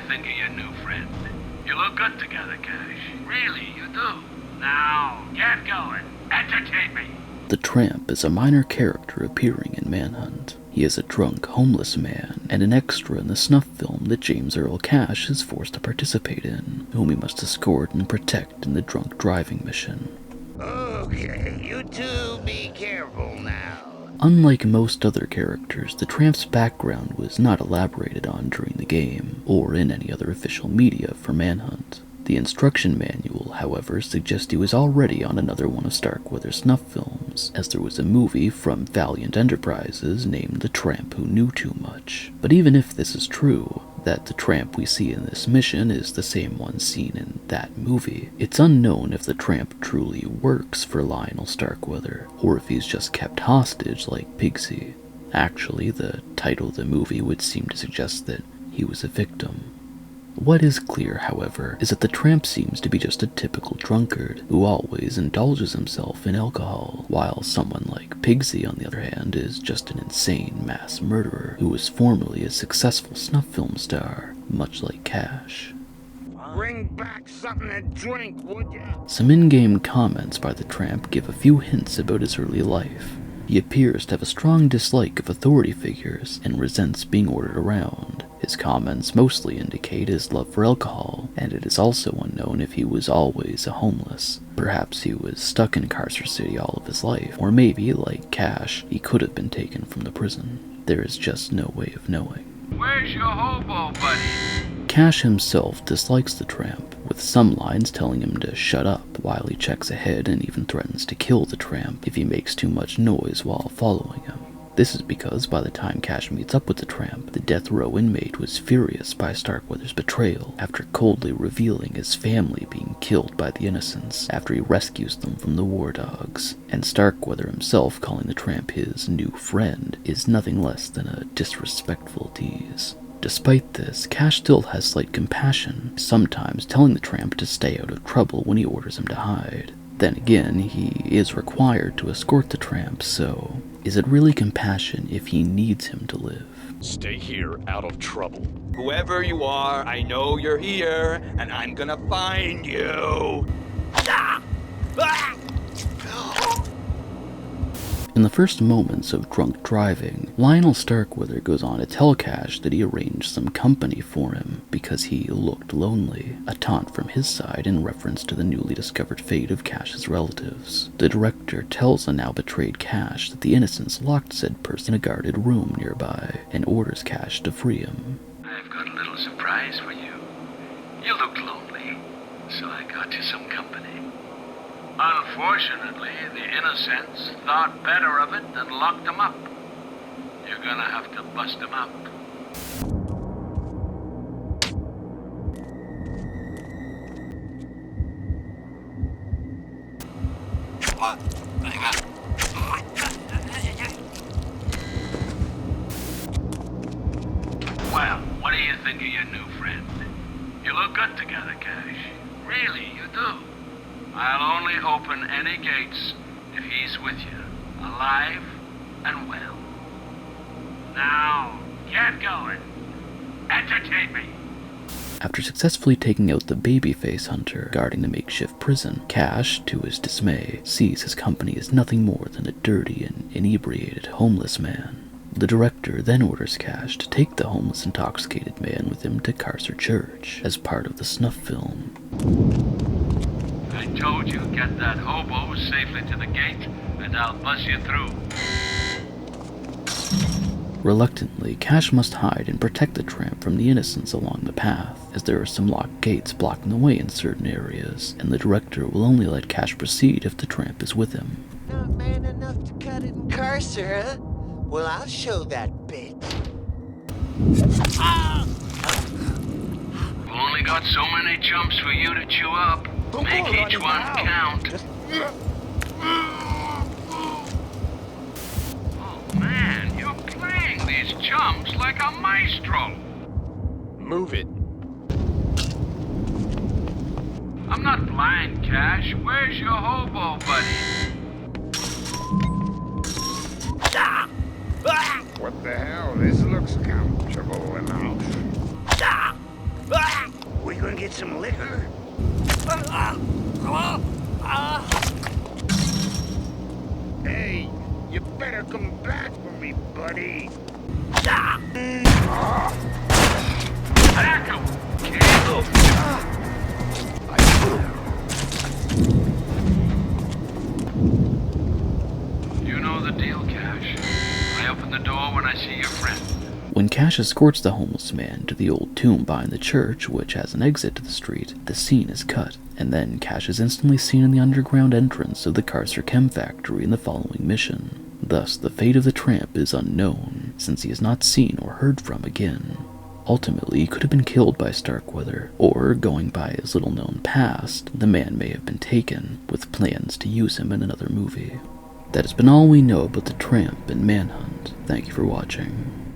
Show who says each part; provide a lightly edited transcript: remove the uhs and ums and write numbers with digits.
Speaker 1: think of your new friend? You look good together, Cash. Really, you do. Now, get going. Entertain me.
Speaker 2: The Tramp is a minor character appearing in Manhunt. He is a drunk, homeless man, and an extra in the snuff film that James Earl Cash is forced to participate in, whom he must escort and protect in the drunk driving mission.
Speaker 3: Okay, you two be careful now.
Speaker 2: Unlike most other characters, the Tramp's background was not elaborated on during the game, or in any other official media for Manhunt. The instruction manual, however, suggests he was already on another one of Starkweather's snuff films, as there was a movie from Valiant Enterprises named The Tramp Who Knew Too Much. But even if this is true, that the Tramp we see in this mission is the same one seen in that movie, it's unknown if the Tramp truly works for Lionel Starkweather, or if he's just kept hostage like Pigsy. Actually, the title of the movie would seem to suggest that he was a victim. What is clear, however, is that the Tramp seems to be just a typical drunkard who always indulges himself in alcohol, while someone like Pigsy, on the other hand, is just an insane mass murderer who was formerly a successful snuff film star, much like Cash.
Speaker 3: Bring back something to drink, would ya?
Speaker 2: Some in-game comments by the Tramp give a few hints about his early life. He appears to have a strong dislike of authority figures and resents being ordered around. His comments mostly indicate his love for alcohol, and it is also unknown if he was always a homeless. Perhaps he was stuck in Carcer City all of his life, or maybe, like Cash, he could have been taken from the prison. There is just no way of knowing.
Speaker 1: Where's your hobo buddy?
Speaker 2: Cash himself dislikes the Tramp, with some lines telling him to shut up, while he checks ahead and even threatens to kill the Tramp if he makes too much noise while following him. This is because by the time Cash meets up with the Tramp, the death row inmate was furious by Starkweather's betrayal after coldly revealing his family being killed by the Innocents after he rescues them from the war dogs, and Starkweather himself calling the Tramp his new friend is nothing less than a disrespectful tease. Despite this, Cash still has slight compassion, sometimes telling the Tramp to stay out of trouble when he orders him to hide. Then again, he is required to escort the Tramp, so is it really compassion if he needs him to live?
Speaker 4: Stay here, out of trouble. Whoever you are, I know you're here, and I'm gonna find you. Ah! Ah!
Speaker 2: In the first moments of drunk driving, Lionel Starkweather goes on to tell Cash that he arranged some company for him because he looked lonely, a taunt from his side in reference to the newly discovered fate of Cash's relatives. The director tells the now betrayed Cash that the Innocents locked said person in a guarded room nearby, and orders Cash to free him.
Speaker 1: I've got a little surprise for you. You looked lonely, so I got you some company. Unfortunately, the Innocents thought better of it and locked him up. You're gonna have to bust him up. Well, what do you think of your new friend? You look good together, Cash. Really, you do. I'll only open any gates if he's with you, alive and well. Now, get going. Entertain me.
Speaker 2: After successfully taking out the babyface hunter guarding the makeshift prison, Cash, to his dismay, sees his company as nothing more than a dirty and inebriated homeless man. The director then orders Cash to take the homeless intoxicated man with him to Carcer Church as part of the snuff film.
Speaker 1: I told you, get that hobo safely to the gate, and I'll buzz you through.
Speaker 2: Reluctantly, Cash must hide and protect the Tramp from the Innocents along the path, as there are some locked gates blocking the way in certain areas, and the director will only let Cash proceed if the Tramp is with him.
Speaker 3: Not man enough to cut it in Carcer, huh? Well, I'll show that bitch. Ah!
Speaker 1: Only got so many chumps for you to chew up. Make each one count. Oh man, you're playing these chumps like a maestro.
Speaker 4: Move it.
Speaker 1: I'm not blind, Cash. Where's your hobo buddy?
Speaker 4: Ah! Ah!
Speaker 3: What the hell? This looks comfortable enough.
Speaker 4: Ah! Ah!
Speaker 3: get some liquor? Hey, you better come back for me, buddy.
Speaker 1: Back him, kid. You know the deal, Cash. I open the door when I see your friend.
Speaker 2: When Cash escorts the homeless man to the old tomb behind the church, which has an exit to the street, the scene is cut, and then Cash is instantly seen in the underground entrance of the Carcer Chem factory in the following mission. Thus, the fate of the Tramp is unknown, since he is not seen or heard from again. Ultimately, he could have been killed by Starkweather, or, going by his little-known past, the man may have been taken, with plans to use him in another movie. That has been all we know about the Tramp and Manhunt. Thank you for watching.